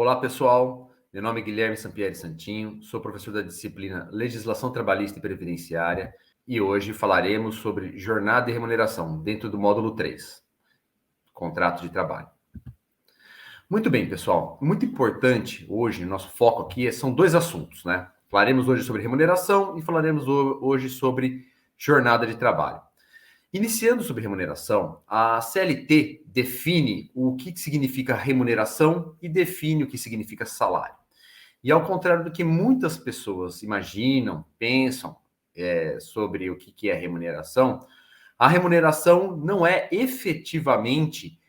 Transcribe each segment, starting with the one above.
Olá, pessoal. Meu nome é Guilherme Sampieri Santinho, sou professor da disciplina Legislação Trabalhista e Previdenciária e hoje falaremos sobre jornada e remuneração dentro do módulo 3, contrato de trabalho. Muito bem, pessoal. Muito importante hoje, nosso foco aqui são dois assuntos, né? Falaremos hoje sobre remuneração e falaremos hoje sobre jornada de trabalho. Iniciando sobre remuneração, a CLT define o que significa remuneração e define o que significa salário. E ao contrário do que muitas pessoas imaginam, pensam sobre o que é remuneração, a remuneração não é efetivamente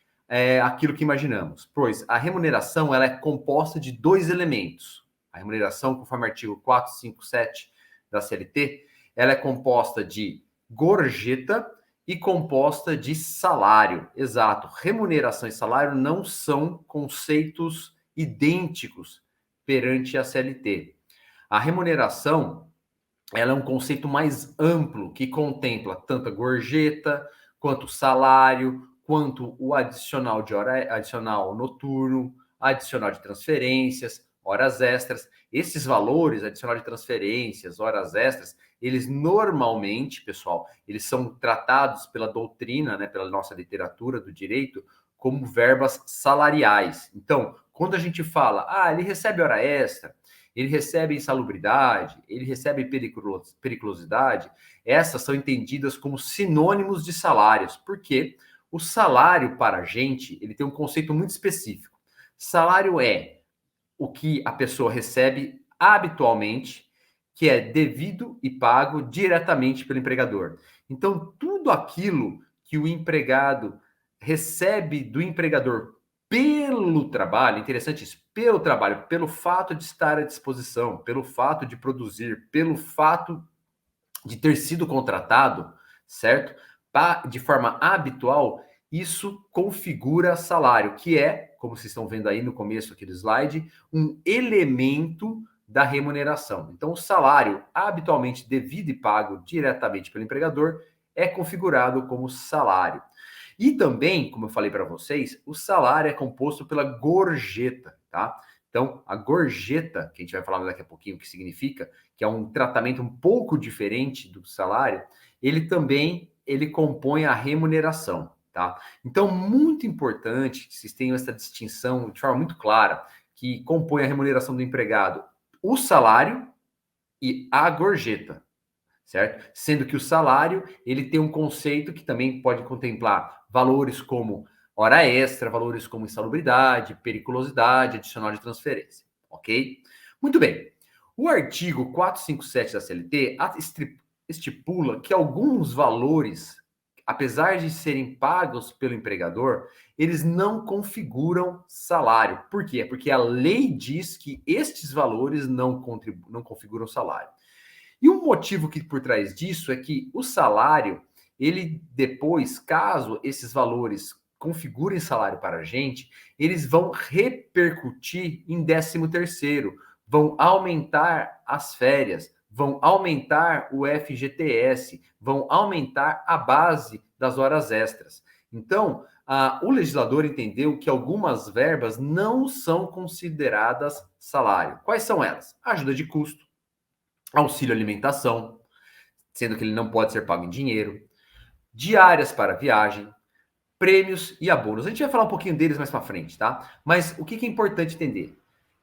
aquilo que imaginamos, pois a remuneração ela é composta de dois elementos. A remuneração, conforme o artigo 457 da CLT, ela é composta de gorjeta e composta de salário. Exato, remuneração e salário não são conceitos idênticos perante a CLT. A remuneração ela é um conceito mais amplo que contempla tanto a gorjeta, quanto o salário, quanto o adicional de hora adicional noturno, adicional de transferências, horas extras. Esses valores, adicional de transferências, horas extras, eles normalmente, pessoal, eles são tratados pela doutrina, né, pela nossa literatura do direito, como verbas salariais. Então, quando a gente fala, ele recebe hora extra, ele recebe insalubridade, ele recebe periculosidade, essas são entendidas como sinônimos de salários, porque o salário para a gente, ele tem um conceito muito específico. Salário é o que a pessoa recebe habitualmente, que é devido e pago diretamente pelo empregador. Então, tudo aquilo que o empregado recebe do empregador pelo trabalho, interessante isso, pelo trabalho, pelo fato de estar à disposição, pelo fato de produzir, pelo fato de ter sido contratado, certo? De forma habitual, isso configura salário, que é, como vocês estão vendo aí no começo aqui do slide, um elemento da remuneração. Então, o salário habitualmente devido e pago diretamente pelo empregador é configurado como salário. E também, como eu falei para vocês, o salário é composto pela gorjeta, tá? Então, a gorjeta, que a gente vai falar daqui a pouquinho o que significa, que é um tratamento um pouco diferente do salário, ele compõe a remuneração, tá? Então, muito importante que vocês tenham essa distinção de forma muito clara, que compõe a remuneração do empregado o salário e a gorjeta, certo? Sendo que o salário, ele tem um conceito que também pode contemplar valores como hora extra, valores como insalubridade, periculosidade, adicional de transferência, ok? Muito bem. O artigo 457 da CLT estipula que alguns valores, apesar de serem pagos pelo empregador, eles não configuram salário. Por quê? Porque a lei diz que estes valores não configuram salário. E um motivo que por trás disso é que o salário, ele depois, caso esses valores configurem salário para a gente, eles vão repercutir em 13º, vão aumentar as férias, vão aumentar o FGTS, vão aumentar a base das horas extras. Então, o legislador entendeu que algumas verbas não são consideradas salário. Quais são elas? Ajuda de custo, auxílio alimentação, sendo que ele não pode ser pago em dinheiro, diárias para viagem, prêmios e abonos. A gente vai falar um pouquinho deles mais para frente, tá? Mas o que é importante entender?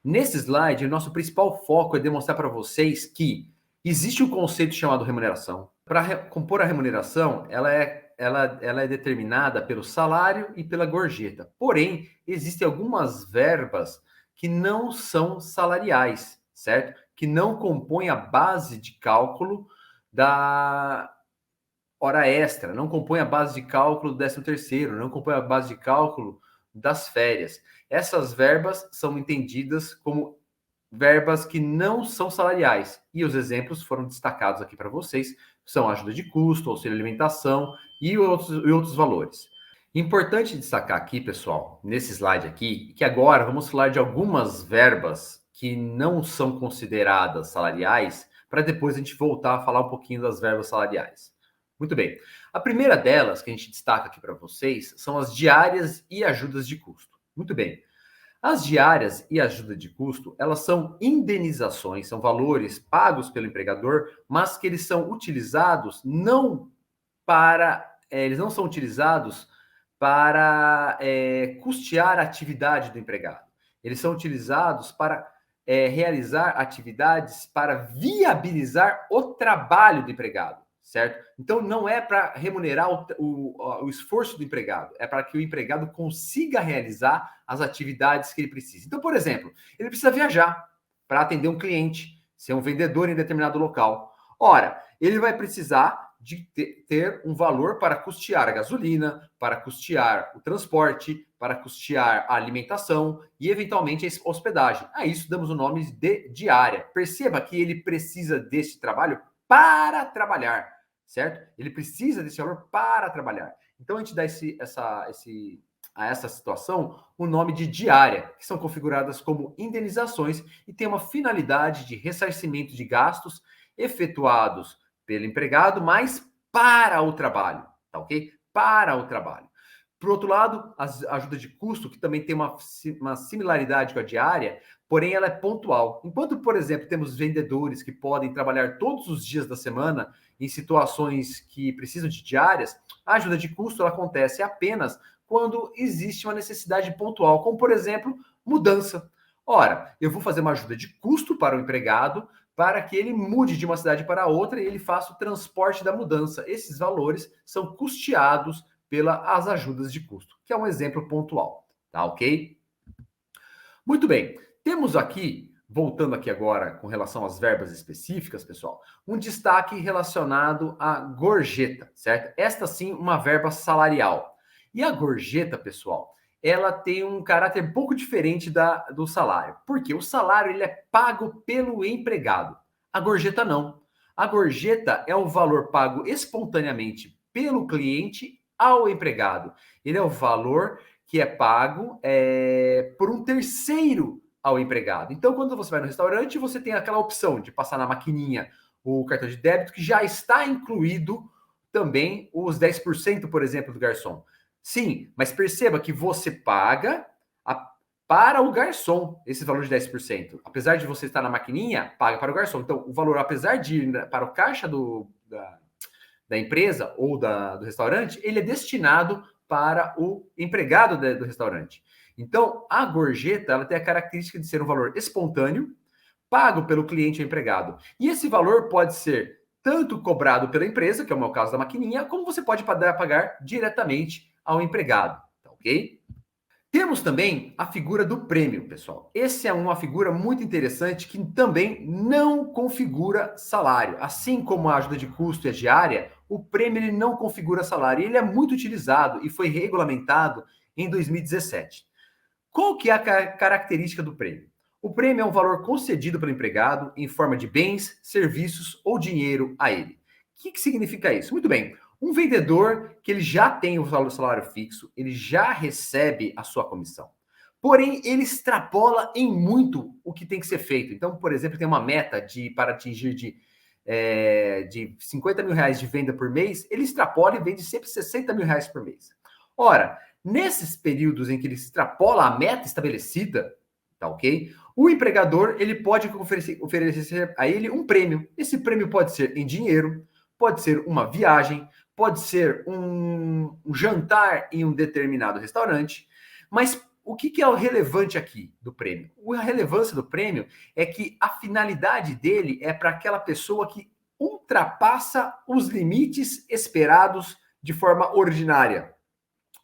Nesse slide, o nosso principal foco é demonstrar para vocês que existe um conceito chamado remuneração. Para compor a remuneração, ela é determinada pelo salário e pela gorjeta. Porém, existem algumas verbas que não são salariais, certo? Que não compõem a base de cálculo da hora extra, não compõe a base de cálculo do 13º, não compõe a base de cálculo das férias. Essas verbas são entendidas como verbas que não são salariais. E os exemplos foram destacados aqui para vocês, são ajuda de custo, auxílio alimentação e outros valores. Importante destacar aqui, pessoal, nesse slide aqui, que agora vamos falar de algumas verbas que não são consideradas salariais, para depois a gente voltar a falar um pouquinho das verbas salariais. Muito bem. A primeira delas, que a gente destaca aqui para vocês, são as diárias e ajudas de custo. Muito bem. As diárias e ajuda de custo, elas são indenizações, são valores pagos pelo empregador, mas que eles são utilizados não para, eles não são utilizados para custear a atividade do empregado. Eles são utilizados para realizar atividades para viabilizar o trabalho do empregado, certo? Então, não é para remunerar o esforço do empregado, é para que o empregado consiga realizar as atividades que ele precisa. Então, por exemplo, ele precisa viajar para atender um cliente, ser um vendedor em determinado local. Ora, ele vai precisar de ter um valor para custear a gasolina, para custear o transporte, para custear a alimentação e, eventualmente, a hospedagem. A isso damos o nome de diária. Perceba que ele precisa desse trabalho para trabalhar, certo? Ele precisa desse valor para trabalhar. Então, a gente dá a essa situação o nome de diária, que são configuradas como indenizações e tem uma finalidade de ressarcimento de gastos efetuados pelo empregado, mas para o trabalho, tá ok? Para o trabalho. Por outro lado, a ajuda de custo, que também tem uma similaridade com a diária, porém ela é pontual. Enquanto, por exemplo, temos vendedores que podem trabalhar todos os dias da semana em situações que precisam de diárias, a ajuda de custo ela acontece apenas quando existe uma necessidade pontual, como, por exemplo, mudança. Ora, eu vou fazer uma ajuda de custo para o empregado, para que ele mude de uma cidade para outra e ele faça o transporte da mudança. Esses valores são custeados pelas ajudas de custo, que é um exemplo pontual, tá ok? Muito bem, temos aqui, voltando aqui agora com relação às verbas específicas, pessoal, um destaque relacionado à gorjeta, certo? Esta sim, uma verba salarial. E a gorjeta, pessoal, ela tem um caráter um pouco diferente do salário. Porque o salário ele é pago pelo empregado. A gorjeta não. A gorjeta é o valor pago espontaneamente pelo cliente ao empregado. Ele é o valor que é pago por um terceiro ao empregado. Então, quando você vai no restaurante, você tem aquela opção de passar na maquininha o cartão de débito, que já está incluído também os 10%, por exemplo, do garçom. Sim, mas perceba que você paga para o garçom esse valor de 10%. Apesar de você estar na maquininha, paga para o garçom. Então, o valor, apesar de ir para o caixa da empresa ou do restaurante, ele é destinado para o empregado do restaurante. Então, a gorjeta ela tem a característica de ser um valor espontâneo, pago pelo cliente ou empregado. E esse valor pode ser tanto cobrado pela empresa, que é o meu caso da maquininha, como você pode pagar diretamente ao empregado, tá ok? Temos também a figura do prêmio, pessoal. Essa é uma figura muito interessante que também não configura salário. Assim como a ajuda de custo e a diária, o prêmio ele não configura salário. Ele é muito utilizado e foi regulamentado em 2017. Qual que é a característica do prêmio? O prêmio é um valor concedido pelo empregado em forma de bens, serviços ou dinheiro a ele. O que significa isso? Muito bem. Um vendedor que ele já tem o salário fixo, ele já recebe a sua comissão. Porém, ele extrapola em muito o que tem que ser feito. Então, por exemplo, tem uma meta para atingir de 50 mil reais de venda por mês, ele extrapola e vende sempre 60 mil reais por mês. Ora, nesses períodos em que ele extrapola a meta estabelecida, tá ok? O empregador ele pode oferecer a ele um prêmio. Esse prêmio pode ser em dinheiro, pode ser uma viagem, pode ser um jantar em um determinado restaurante. Mas o que é o relevante aqui do prêmio? A relevância do prêmio é que a finalidade dele é para aquela pessoa que ultrapassa os limites esperados de forma ordinária.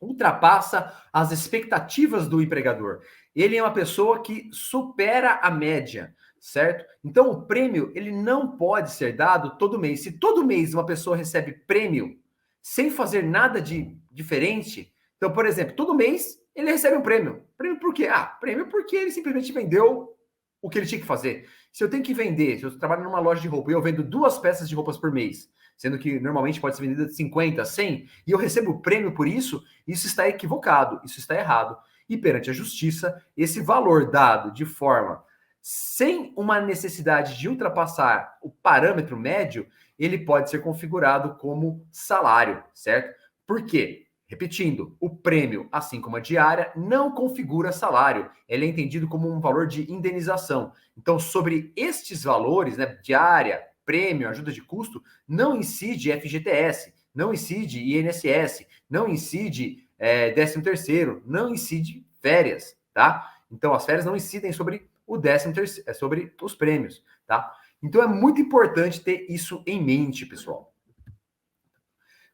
Ultrapassa as expectativas do empregador. Ele é uma pessoa que supera a média, certo? Então, o prêmio, ele não pode ser dado todo mês. Se todo mês uma pessoa recebe prêmio sem fazer nada de diferente, então, por exemplo, todo mês ele recebe um prêmio. Prêmio por quê? Prêmio porque ele simplesmente vendeu o que ele tinha que fazer. Se eu tenho que vender, se eu trabalho numa loja de roupa e eu vendo 2 peças de roupas por mês, sendo que normalmente pode ser vendida de 50, 100, e eu recebo prêmio por isso, isso está equivocado, isso está errado. E perante a justiça, esse valor dado de forma sem uma necessidade de ultrapassar o parâmetro médio, ele pode ser configurado como salário, certo? Por quê? Repetindo, o prêmio, assim como a diária, não configura salário. Ele é entendido como um valor de indenização. Então, sobre estes valores, né, diária, prêmio, ajuda de custo, não incide FGTS, não incide INSS, não incide 13º, não incide férias, tá? Então, as férias não incidem sobre o 13º, sobre os prêmios, tá? Então, é muito importante ter isso em mente, pessoal.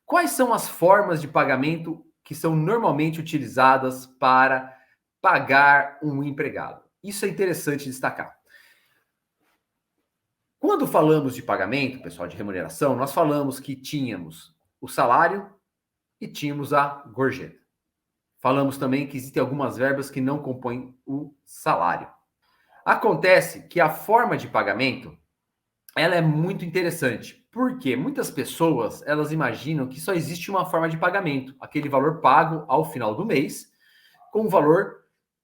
Quais são as formas de pagamento que são normalmente utilizadas para pagar um empregado? Isso é interessante destacar. Quando falamos de pagamento, pessoal, de remuneração, nós falamos que tínhamos o salário e tínhamos a gorjeta. Falamos também que existem algumas verbas que não compõem o salário. Acontece que a forma de pagamento, ela é muito interessante, porque muitas pessoas, elas imaginam que só existe uma forma de pagamento, aquele valor pago ao final do mês, com o valor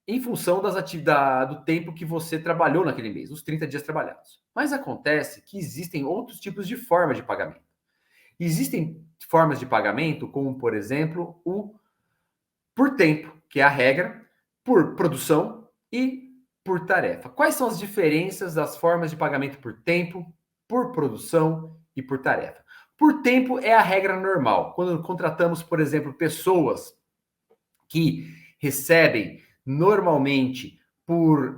em função das atividades, do tempo que você trabalhou naquele mês, os 30 dias trabalhados. Mas acontece que existem outros tipos de forma de pagamento. Existem formas de pagamento, como, por exemplo, o por tempo, que é a regra, por produção e por tarefa. Quais são as diferenças das formas de pagamento por tempo, por produção e por tarefa? Por tempo é a regra normal. Quando contratamos, por exemplo, pessoas que recebem normalmente por,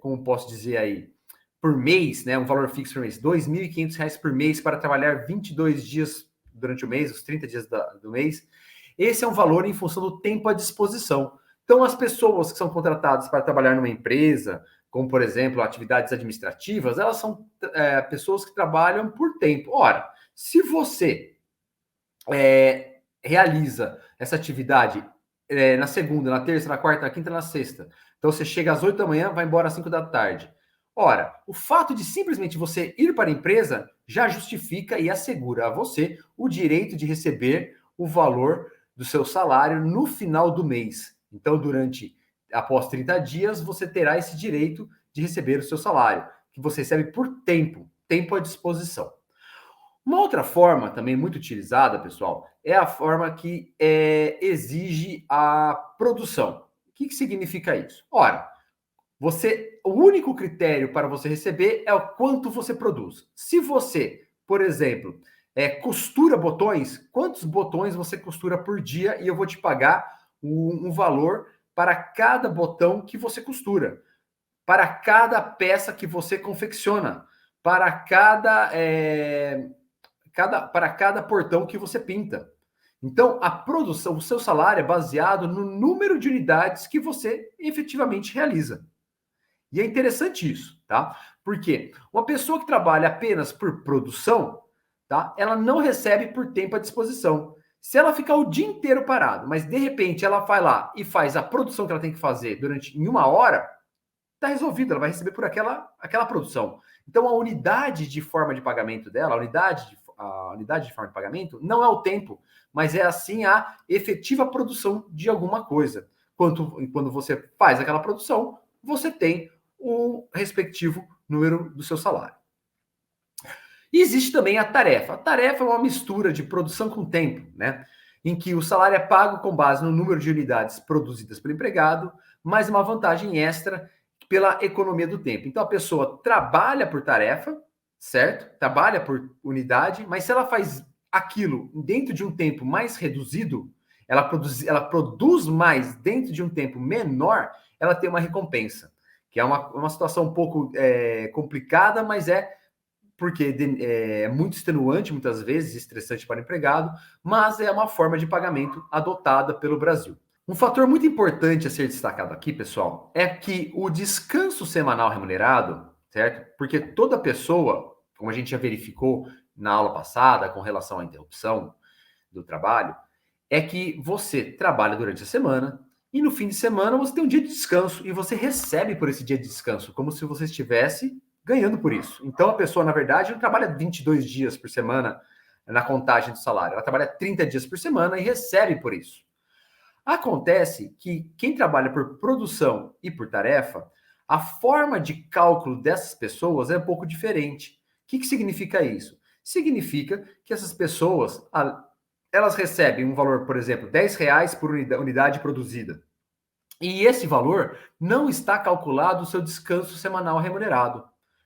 como posso dizer aí, por mês, né, um valor fixo por mês, R$ 2.500 por mês para trabalhar 22 dias durante o mês, os 30 dias do mês. Esse é um valor em função do tempo à disposição. Então, as pessoas que são contratadas para trabalhar numa empresa, como, por exemplo, atividades administrativas, elas são pessoas que trabalham por tempo. Ora, se você realiza essa atividade na segunda, na terça, na quarta, na quinta, na sexta, então você chega às 8 da manhã, vai embora às 5 da tarde. Ora, o fato de simplesmente você ir para a empresa já justifica e assegura a você o direito de receber o valor do seu salário no final do mês. Então, após 30 dias, você terá esse direito de receber o seu salário, que você recebe por tempo à disposição. Uma outra forma também muito utilizada, pessoal, é a forma que exige a produção. O que significa isso? Ora, o único critério para você receber é o quanto você produz. Se você, por exemplo, costura botões, quantos botões você costura por dia e eu vou te pagar um valor para cada botão que você costura, para cada peça que você confecciona, para cada portão que você pinta. Então, a produção, o seu salário é baseado no número de unidades que você efetivamente realiza. E é interessante isso, tá? Porque uma pessoa que trabalha apenas por produção, tá? Ela não recebe por tempo à disposição. Se ela ficar o dia inteiro parado, mas de repente ela vai lá e faz a produção que ela tem que fazer em 1 hora, tá resolvido, ela vai receber por aquela produção. Então, a unidade de forma de pagamento dela, a unidade de forma de pagamento, não é o tempo, mas é assim a efetiva produção de alguma coisa. Quando você faz aquela produção, você tem o respectivo número do seu salário. E existe também a tarefa. A tarefa é uma mistura de produção com tempo, né? Em que o salário é pago com base no número de unidades produzidas pelo empregado, mais uma vantagem extra pela economia do tempo. Então a pessoa trabalha por tarefa, certo? Trabalha por unidade, mas se ela faz aquilo dentro de um tempo mais reduzido, ela produz mais dentro de um tempo menor, ela tem uma recompensa, que é uma situação um pouco complicada, mas porque é muito extenuante, muitas vezes, estressante para o empregado, mas é uma forma de pagamento adotada pelo Brasil. Um fator muito importante a ser destacado aqui, pessoal, é que o descanso semanal remunerado, certo? Porque toda pessoa, como a gente já verificou na aula passada com relação à interrupção do trabalho, é que você trabalha durante a semana e no fim de semana você tem um dia de descanso e você recebe por esse dia de descanso, como se você estivesse ganhando por isso. Então a pessoa, na verdade, não trabalha 22 dias por semana na contagem do salário, ela trabalha 30 dias por semana e recebe por isso. Acontece que quem trabalha por produção e por tarefa, a forma de cálculo dessas pessoas é um pouco diferente. O que significa isso? Significa que essas pessoas, elas recebem um valor, por exemplo, R$ 10 por unidade produzida. E esse valor não está calculado o seu descanso semanal remunerado,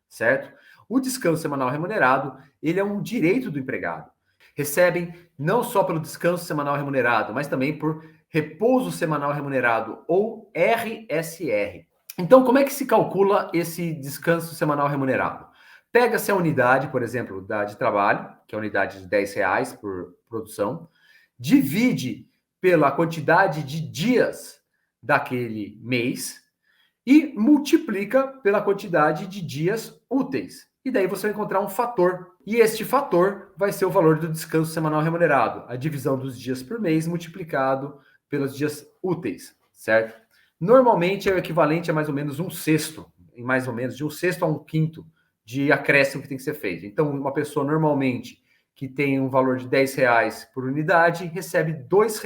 certo? O descanso semanal remunerado, ele é um direito do empregado. Recebem não só pelo descanso semanal remunerado, mas também por repouso semanal remunerado, ou RSR. Então, como é que se calcula esse descanso semanal remunerado? Pega-se a unidade, por exemplo, de trabalho, que é a unidade de R$ 10 por produção, divide pela quantidade de dias daquele mês e multiplica pela quantidade de dias úteis. E daí você vai encontrar um fator. E este fator vai ser o valor do descanso semanal remunerado, a divisão dos dias por mês multiplicado pelos dias úteis, certo? Normalmente é o equivalente a mais ou menos um sexto, mais ou menos de um sexto a um quinto de acréscimo que tem que ser feito. Então, uma pessoa normalmente que tem um valor de R$ 10 por unidade recebe R$ 2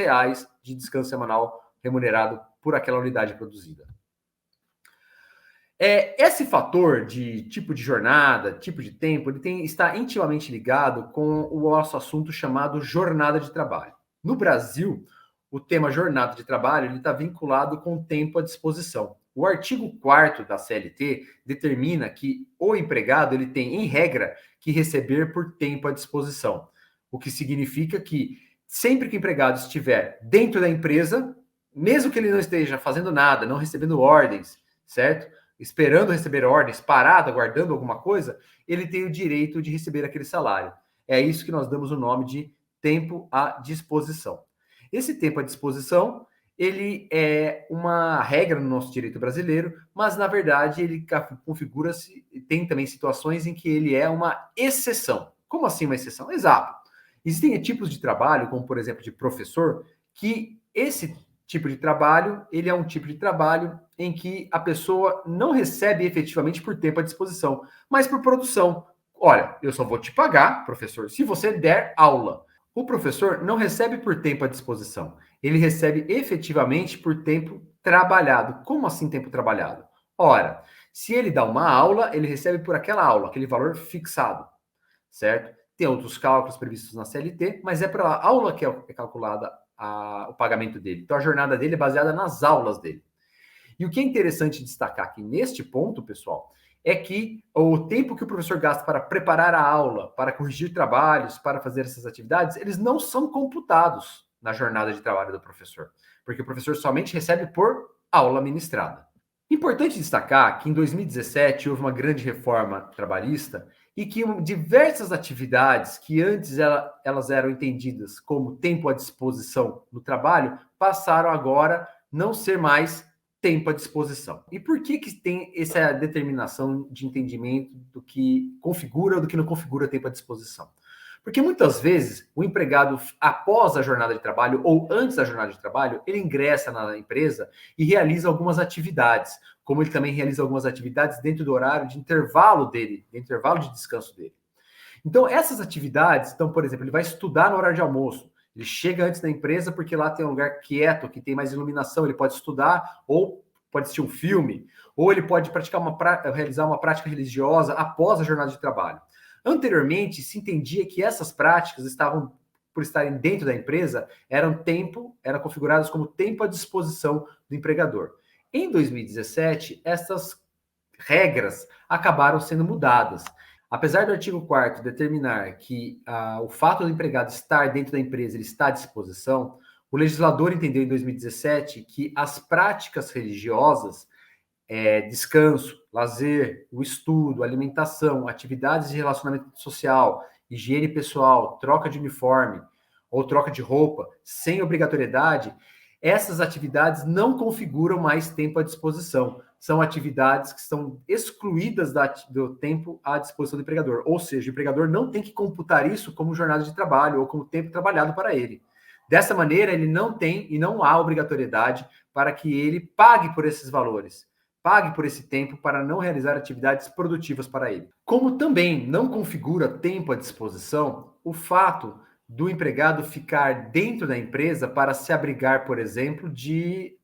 de descanso semanal remunerado por aquela unidade produzida. Esse fator de tipo de jornada, tipo de tempo, ele está intimamente ligado com o nosso assunto chamado jornada de trabalho. No Brasil, o tema jornada de trabalho está vinculado com o tempo à disposição. O artigo 4º da CLT determina que o empregado ele tem, em regra, que receber por tempo à disposição, o que significa que sempre que o empregado estiver dentro da empresa, mesmo que ele não esteja fazendo nada, não recebendo ordens, certo? Esperando receber ordens, parado, aguardando alguma coisa, ele tem o direito de receber aquele salário. É isso que nós damos o nome de tempo à disposição. Esse tempo à disposição, ele é uma regra no nosso direito brasileiro, mas, na verdade, ele configura-se, tem também situações em que ele é uma exceção. Como assim uma exceção? Exato. Existem tipos de trabalho, como, por exemplo, de professor, que esse tipo de trabalho, ele é um tipo de trabalho em que a pessoa não recebe efetivamente por tempo à disposição, mas por produção. Olha, eu só vou te pagar, professor, se você der aula. O professor não recebe por tempo à disposição, ele recebe efetivamente por tempo trabalhado. Como assim tempo trabalhado? Ora, se ele dá uma aula, ele recebe por aquela aula, aquele valor fixado, certo? Tem outros cálculos previstos na CLT, mas é para a aula que é calculada o pagamento dele. Então, a jornada dele é baseada nas aulas dele. E o que é interessante destacar aqui neste ponto, pessoal, é que o tempo que o professor gasta para preparar a aula, para corrigir trabalhos, para fazer essas atividades, eles não são computados na jornada de trabalho do professor, porque o professor somente recebe por aula ministrada. Importante destacar que em 2017 houve uma grande reforma trabalhista e que diversas atividades que antes elas eram entendidas como tempo à disposição no trabalho passaram agora não ser mais tempo à disposição. E por que tem essa determinação de entendimento do que configura ou do que não configura tempo à disposição? Porque muitas vezes o empregado, após a jornada de trabalho ou antes da jornada de trabalho, ele ingressa na empresa e realiza algumas atividades, como ele também realiza algumas atividades dentro do horário de intervalo dele, de intervalo de descanso dele. Então, essas atividades, então, por exemplo, ele vai estudar no horário de almoço, ele chega antes da empresa porque lá tem um lugar quieto, que tem mais iluminação, ele pode estudar ou pode assistir um filme, ou ele pode realizar uma prática religiosa após a jornada de trabalho. Anteriormente, se entendia que essas práticas estavam, por estarem dentro da empresa, eram configuradas como tempo à disposição do empregador. Em 2017, essas regras acabaram sendo mudadas. Apesar do artigo 4º determinar que o fato do empregado estar dentro da empresa ele está à disposição, o legislador entendeu em 2017 que as práticas religiosas, descanso, lazer, o estudo, alimentação, atividades de relacionamento social, higiene pessoal, troca de uniforme ou troca de roupa, sem obrigatoriedade, essas atividades não configuram mais tempo à disposição. São atividades que são excluídas do tempo à disposição do empregador. Ou seja, o empregador não tem que computar isso como jornada de trabalho ou como tempo trabalhado para ele. Dessa maneira, ele não tem e não há obrigatoriedade para que ele pague por esses valores, pague por esse tempo para não realizar atividades produtivas para ele. Como também não configura tempo à disposição, o fato do empregado ficar dentro da empresa para se abrigar, por exemplo, de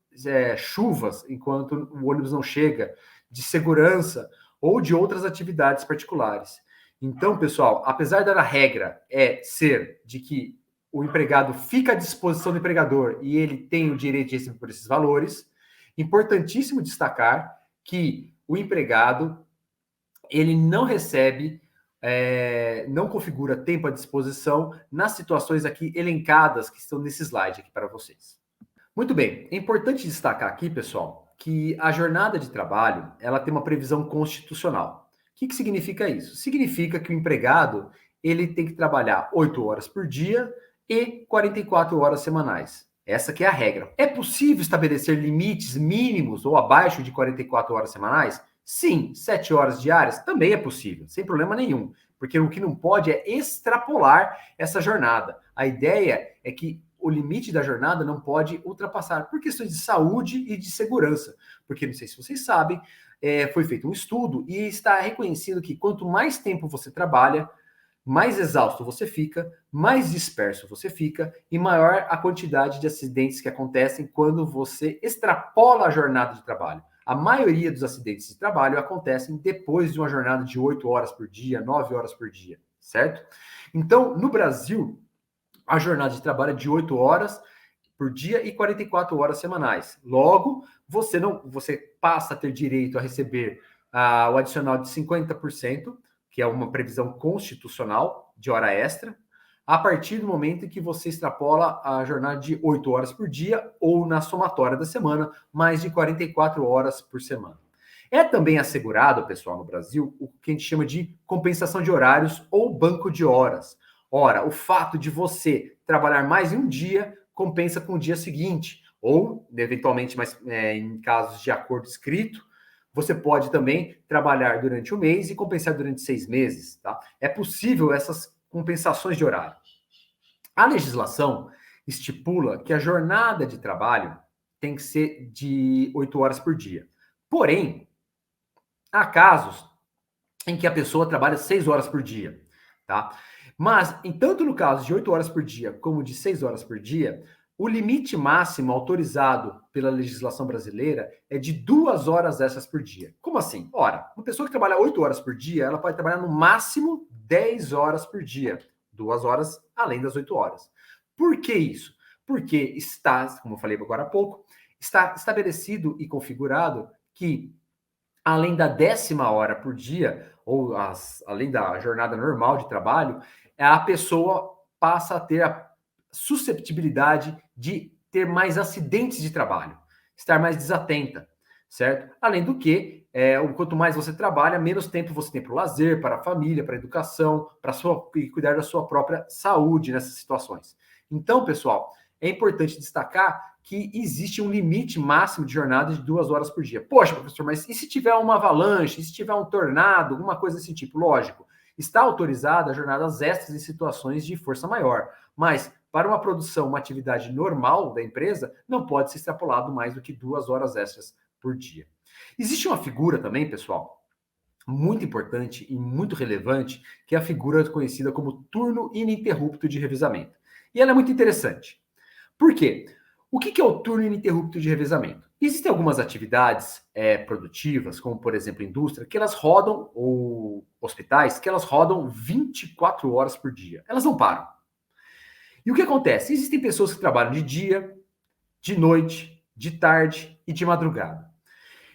chuvas enquanto o ônibus não chega, de segurança ou de outras atividades particulares. Então, pessoal, apesar da regra ser de que o empregado fica à disposição do empregador e ele tem o direito de receber por esses valores. Importantíssimo destacar que o empregado ele não recebe, não configura tempo à disposição nas situações aqui elencadas que estão nesse slide aqui para vocês. Muito bem, é importante destacar aqui, pessoal, que a jornada de trabalho ela tem uma previsão constitucional. O que significa isso? Significa que o empregado ele tem que trabalhar 8 horas por dia e 44 horas semanais. Essa que é a regra. É possível estabelecer limites mínimos ou abaixo de 44 horas semanais? Sim, 7 horas diárias também é possível, sem problema nenhum. Porque o que não pode é extrapolar essa jornada. A ideia é que o limite da jornada não pode ultrapassar por questões de saúde e de segurança. Porque, não sei se vocês sabem, foi feito um estudo e está reconhecido que quanto mais tempo você trabalha, mais exausto você fica, mais disperso você fica e maior a quantidade de acidentes que acontecem quando você extrapola a jornada de trabalho. A maioria dos acidentes de trabalho acontecem depois de uma jornada de 8 horas por dia, 9 horas por dia, certo? Então, no Brasil, a jornada de trabalho é de 8 horas por dia e 44 horas semanais. Logo, você passa a ter direito a receber o adicional de 50%, que é uma previsão constitucional de hora extra, a partir do momento em que você extrapola a jornada de 8 horas por dia ou na somatória da semana, mais de 44 horas por semana. É também assegurado, pessoal, no Brasil, o que a gente chama de compensação de horários ou banco de horas. Ora, o fato de você trabalhar mais em um dia compensa com o dia seguinte, ou, eventualmente, mas em casos de acordo escrito, você pode também trabalhar durante um mês e compensar durante 6 meses. Tá? É possível essas compensações de horário. A legislação estipula que a jornada de trabalho tem que ser de 8 horas por dia. Porém, há casos em que a pessoa trabalha 6 horas por dia. Tá? Mas, tanto no caso de 8 horas por dia como de 6 horas por dia, o limite máximo autorizado pela legislação brasileira é de 2 horas extras por dia. Como assim? Ora, uma pessoa que trabalha 8 horas por dia, ela pode trabalhar no máximo 10 horas por dia. 2 horas além das 8 horas. Por que isso? Porque está, como eu falei agora há pouco, está estabelecido e configurado que, além da 10ª hora por dia, ou além da jornada normal de trabalho, a pessoa passa a ter a susceptibilidade de ter mais acidentes de trabalho, estar mais desatenta, certo? Além do que, quanto mais você trabalha, menos tempo você tem para o lazer, para a família, para a educação, para cuidar da sua própria saúde nessas situações. Então, pessoal, é importante destacar que existe um limite máximo de jornada de 2 horas por dia. Poxa, professor, mas e se tiver uma avalanche, e se tiver um tornado, alguma coisa desse tipo? Lógico, está autorizada jornadas extras em situações de força maior, mas para uma produção, uma atividade normal da empresa, não pode ser extrapolado mais do que 2 horas extras por dia. Existe uma figura também, pessoal, muito importante e muito relevante, que é a figura conhecida como turno ininterrupto de revezamento. E ela é muito interessante. Por quê? O que é o turno ininterrupto de revezamento? Existem algumas atividades produtivas, como por exemplo indústria, que elas rodam, ou hospitais, que elas rodam 24 horas por dia. Elas não param. E o que acontece? Existem pessoas que trabalham de dia, de noite, de tarde e de madrugada.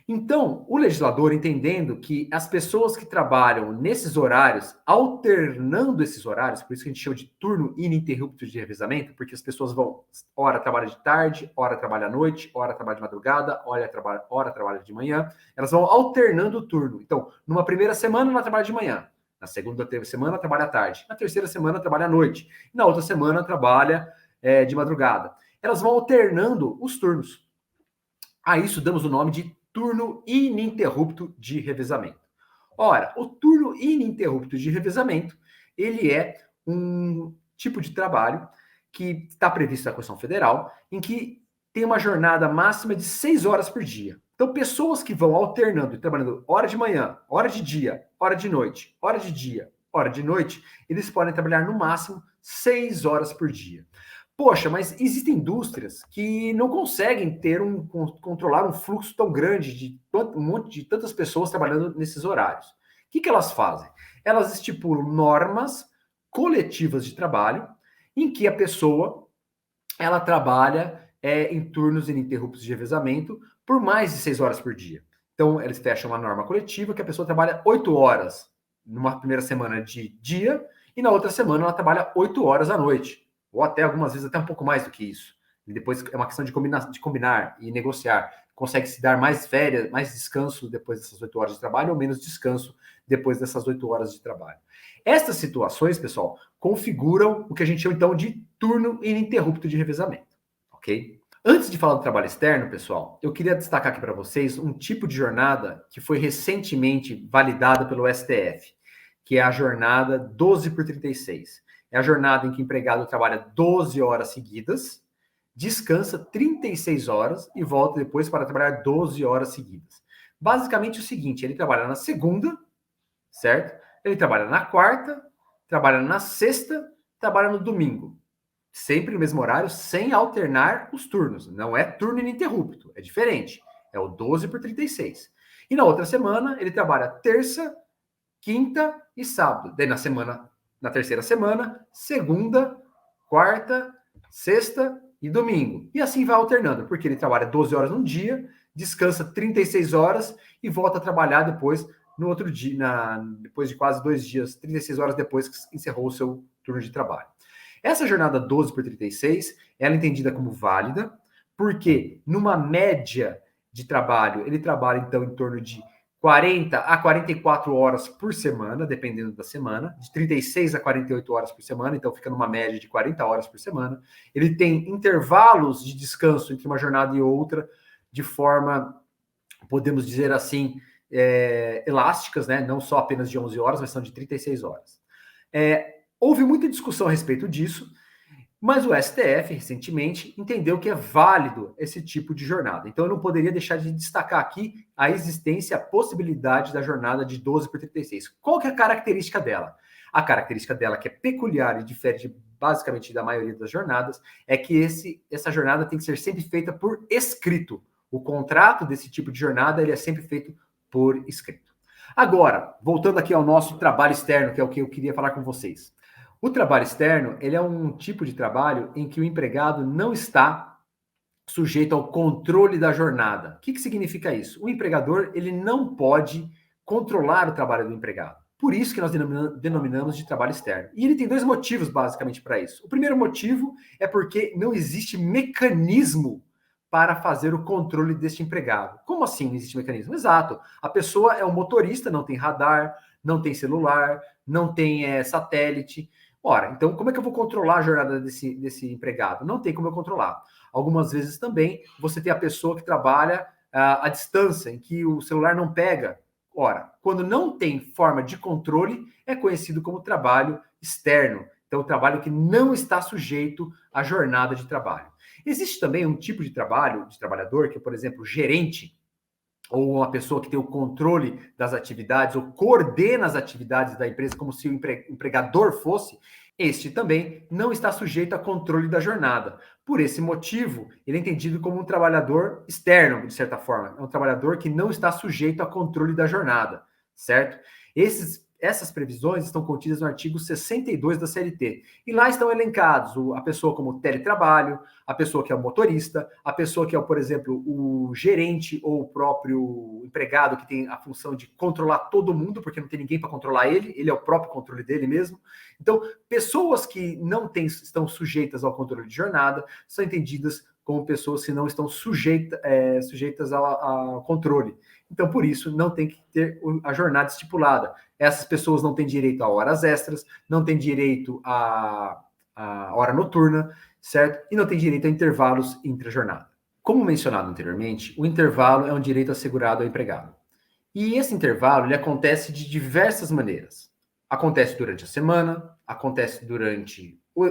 Então, o legislador, entendendo que as pessoas que trabalham nesses horários, alternando esses horários, por isso que a gente chama de turno ininterrupto de revezamento, porque as pessoas vão, hora trabalha de tarde, hora trabalha à noite, hora trabalha de madrugada, hora trabalha de manhã, elas vão alternando o turno. Então, numa primeira semana, ela trabalha de manhã, na segunda semana, trabalha à tarde, na terceira semana, trabalha à noite, na outra semana, trabalha de madrugada. Elas vão alternando os turnos. A isso damos o nome de turno ininterrupto de revezamento. Ora, o turno ininterrupto de revezamento, ele é um tipo de trabalho que está previsto na Constituição Federal, em que tem uma jornada máxima de 6 horas por dia. Então, pessoas que vão alternando e trabalhando hora de manhã, hora de dia, hora de noite, hora de dia, hora de noite, eles podem trabalhar no máximo 6 horas por dia. Poxa, mas existem indústrias que não conseguem controlar um fluxo tão grande de tantas pessoas trabalhando nesses horários. O que elas fazem? Elas estipulam normas coletivas de trabalho em que a pessoa ela trabalha em turnos ininterruptos de revezamento por mais de 6 horas por dia. Então, eles fecham uma norma coletiva que a pessoa trabalha 8 horas numa primeira semana de dia e na outra semana ela trabalha 8 horas à noite, ou até algumas vezes até um pouco mais do que isso. E depois é uma questão de combinar e negociar. Consegue se dar mais férias, mais descanso depois dessas 8 horas de trabalho ou menos descanso depois dessas 8 horas de trabalho. Estas situações, pessoal, configuram o que a gente chama então de turno ininterrupto de revezamento, ok? Antes de falar do trabalho externo, pessoal, eu queria destacar aqui para vocês um tipo de jornada que foi recentemente validada pelo STF, que é a jornada 12 por 36. É a jornada em que o empregado trabalha 12 horas seguidas, descansa 36 horas e volta depois para trabalhar 12 horas seguidas. Basicamente o seguinte, ele trabalha na segunda, certo? Ele trabalha na quarta, trabalha na sexta, trabalha no domingo. Sempre no mesmo horário, sem alternar os turnos. Não é turno ininterrupto, é diferente. É o 12 por 36. E na outra semana, ele trabalha terça, quinta e sábado. Daí na terceira semana, segunda, quarta, sexta e domingo. E assim vai alternando, porque ele trabalha 12 horas num dia, descansa 36 horas e volta a trabalhar depois no outro dia, depois de quase 2 dias, 36 horas depois que encerrou o seu turno de trabalho. Essa jornada 12 por 36, ela é entendida como válida, porque numa média de trabalho, ele trabalha então em torno de 40 a 44 horas por semana, dependendo da semana, de 36 a 48 horas por semana, então fica numa média de 40 horas por semana. Ele tem intervalos de descanso entre uma jornada e outra, de forma, podemos dizer assim, elásticas, né? Não só apenas de 11 horas, mas são de 36 horas. Houve muita discussão a respeito disso, mas o STF, recentemente, entendeu que é válido esse tipo de jornada. Então, eu não poderia deixar de destacar aqui a existência, a possibilidade da jornada de 12 por 36. Qual que é a característica dela? A característica dela, que é peculiar e difere basicamente da maioria das jornadas, é que essa jornada tem que ser sempre feita por escrito. O contrato desse tipo de jornada ele é sempre feito por escrito. Agora, voltando aqui ao nosso trabalho externo, que é o que eu queria falar com vocês. O trabalho externo, ele é um tipo de trabalho em que o empregado não está sujeito ao controle da jornada. O que significa isso? O empregador, ele não pode controlar o trabalho do empregado. Por isso que nós denominamos de trabalho externo. E ele tem 2 motivos, basicamente, para isso. O primeiro motivo é porque não existe mecanismo para fazer o controle deste empregado. Como assim não existe mecanismo? Exato. A pessoa é um motorista, não tem radar, não tem celular, não tem satélite. Ora, então como é que eu vou controlar a jornada desse empregado? Não tem como eu controlar. Algumas vezes também você tem a pessoa que trabalha à distância, em que o celular não pega. Ora, quando não tem forma de controle, é conhecido como trabalho externo. Então, o trabalho que não está sujeito à jornada de trabalho. Existe também um tipo de trabalho, de trabalhador, que é, por exemplo, gerente, ou uma pessoa que tem o controle das atividades, ou coordena as atividades da empresa como se o empregador fosse, este também não está sujeito a controle da jornada. Por esse motivo, ele é entendido como um trabalhador externo, de certa forma. É um trabalhador que não está sujeito a controle da jornada, certo? Essas previsões estão contidas no artigo 62 da CLT. E lá estão elencados a pessoa como teletrabalho, a pessoa que é o motorista, a pessoa que é, por exemplo, o gerente ou o próprio empregado que tem a função de controlar todo mundo, porque não tem ninguém para controlar ele é o próprio controle dele mesmo. Então, pessoas que não estão sujeitas ao controle de jornada são entendidas como pessoas que não estão sujeitas ao controle. Então, por isso, não tem que ter a jornada estipulada. Essas pessoas não têm direito a horas extras, não têm direito a hora noturna, certo? E não têm direito a intervalos intra-jornada. Como mencionado anteriormente, o intervalo é um direito assegurado ao empregado. E esse intervalo ele acontece de diversas maneiras. Acontece durante a semana, acontece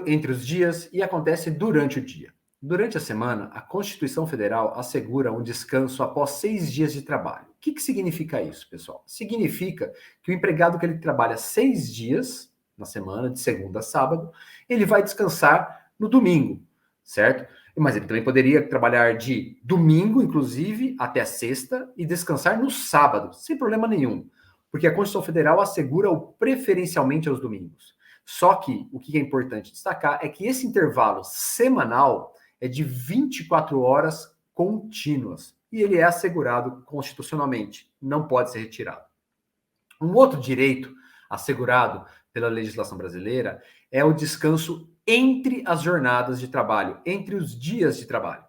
entre os dias e acontece durante o dia. Durante a semana, a Constituição Federal assegura um descanso após 6 dias de trabalho. O que significa isso, pessoal? Significa que o empregado que ele trabalha 6 dias na semana, de segunda a sábado, ele vai descansar no domingo, certo? Mas ele também poderia trabalhar de domingo, inclusive, até a sexta e descansar no sábado, sem problema nenhum. Porque a Constituição Federal assegura o preferencialmente aos domingos. Só que o que é importante destacar é que esse intervalo semanal é de 24 horas contínuas e ele é assegurado constitucionalmente, não pode ser retirado. Um outro direito assegurado pela legislação brasileira é o descanso entre as jornadas de trabalho, entre os dias de trabalho.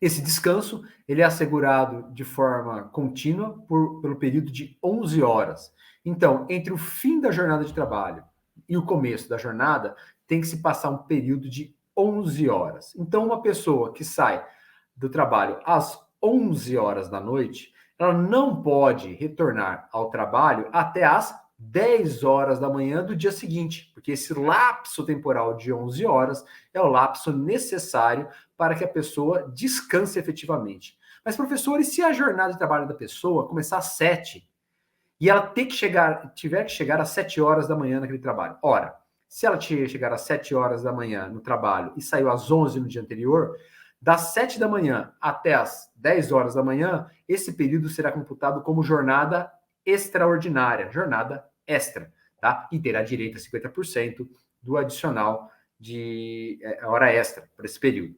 Esse descanso ele é assegurado de forma contínua pelo período de 11 horas. Então, entre o fim da jornada de trabalho e o começo da jornada, tem que se passar um período de 11 horas. Então, uma pessoa que sai do trabalho às 11 horas da noite, ela não pode retornar ao trabalho até às 10 horas da manhã do dia seguinte, porque esse lapso temporal de 11 horas é o lapso necessário para que a pessoa descanse efetivamente. Mas, professor, e se a jornada de trabalho da pessoa começar às 7 e ela tiver que chegar às 7 horas da manhã naquele trabalho? Ora, se ela chegar às 7 horas da manhã no trabalho e saiu às 11 no dia anterior, das 7 da manhã até as 10 horas da manhã, esse período será computado como jornada extraordinária, jornada extra, tá? E terá direito a 50% do adicional de hora extra para esse período.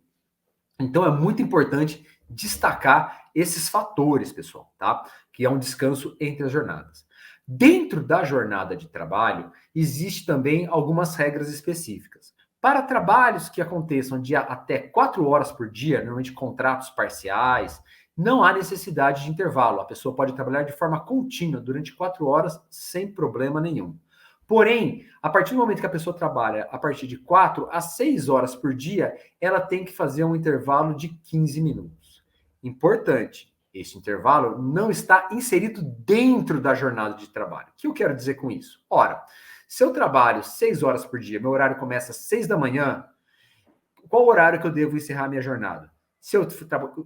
Então é muito importante destacar esses fatores, pessoal, tá? Que é um descanso entre as jornadas. Dentro da jornada de trabalho, existe também algumas regras específicas. Para trabalhos que aconteçam de até 4 horas por dia, normalmente contratos parciais, não há necessidade de intervalo. A pessoa pode trabalhar de forma contínua durante 4 horas sem problema nenhum. Porém, a partir do momento que a pessoa trabalha a partir de 4 a 6 horas por dia, ela tem que fazer um intervalo de 15 minutos. Importante, esse intervalo não está inserido dentro da jornada de trabalho. O que eu quero dizer com isso? Ora, se eu trabalho 6 horas por dia, meu horário começa às 6 da manhã, qual horário que eu devo encerrar minha jornada? Se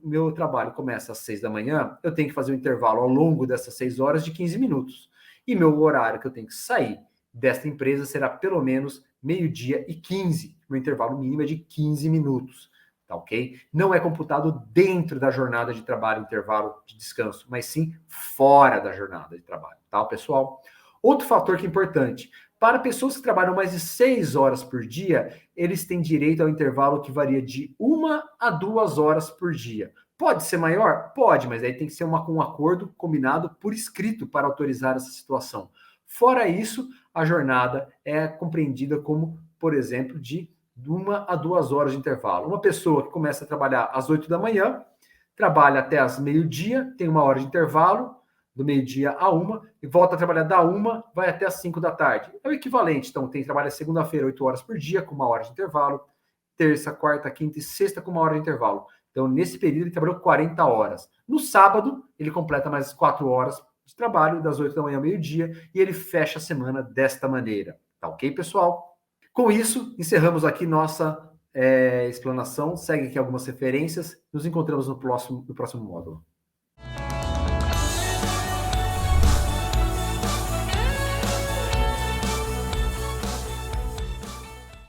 meu trabalho começa às 6 da manhã, eu tenho que fazer um intervalo ao longo dessas 6 horas de 15 minutos. E meu horário que eu tenho que sair desta empresa será pelo menos 12h15. O intervalo mínimo é de 15 minutos, tá ok? Não é computado dentro da jornada de trabalho, intervalo de descanso, mas sim fora da jornada de trabalho, tá, pessoal? Outro fator que é importante, para pessoas que trabalham mais de 6 horas por dia, eles têm direito ao intervalo que varia de 1 a 2 horas por dia. Pode ser maior? Pode, mas aí tem que ser um acordo combinado por escrito para autorizar essa situação. Fora isso, a jornada é compreendida como, por exemplo, de 1 a 2 horas de intervalo. Uma pessoa que começa a trabalhar às 8 da manhã, trabalha até às meio-dia, tem 1 hora de intervalo, do meio-dia a 1, e volta a trabalhar da 1, vai até às 5 da tarde. É o equivalente, então, tem trabalho segunda-feira, 8 horas por dia, com 1 hora de intervalo, terça, quarta, quinta e sexta com 1 hora de intervalo. Então, nesse período, ele trabalhou 40 horas. No sábado, ele completa mais 4 horas de trabalho, das 8 da manhã ao meio-dia, e ele fecha a semana desta maneira. Tá ok, pessoal? Com isso, encerramos aqui nossa explanação. Segue aqui algumas referências. Nos encontramos no próximo módulo.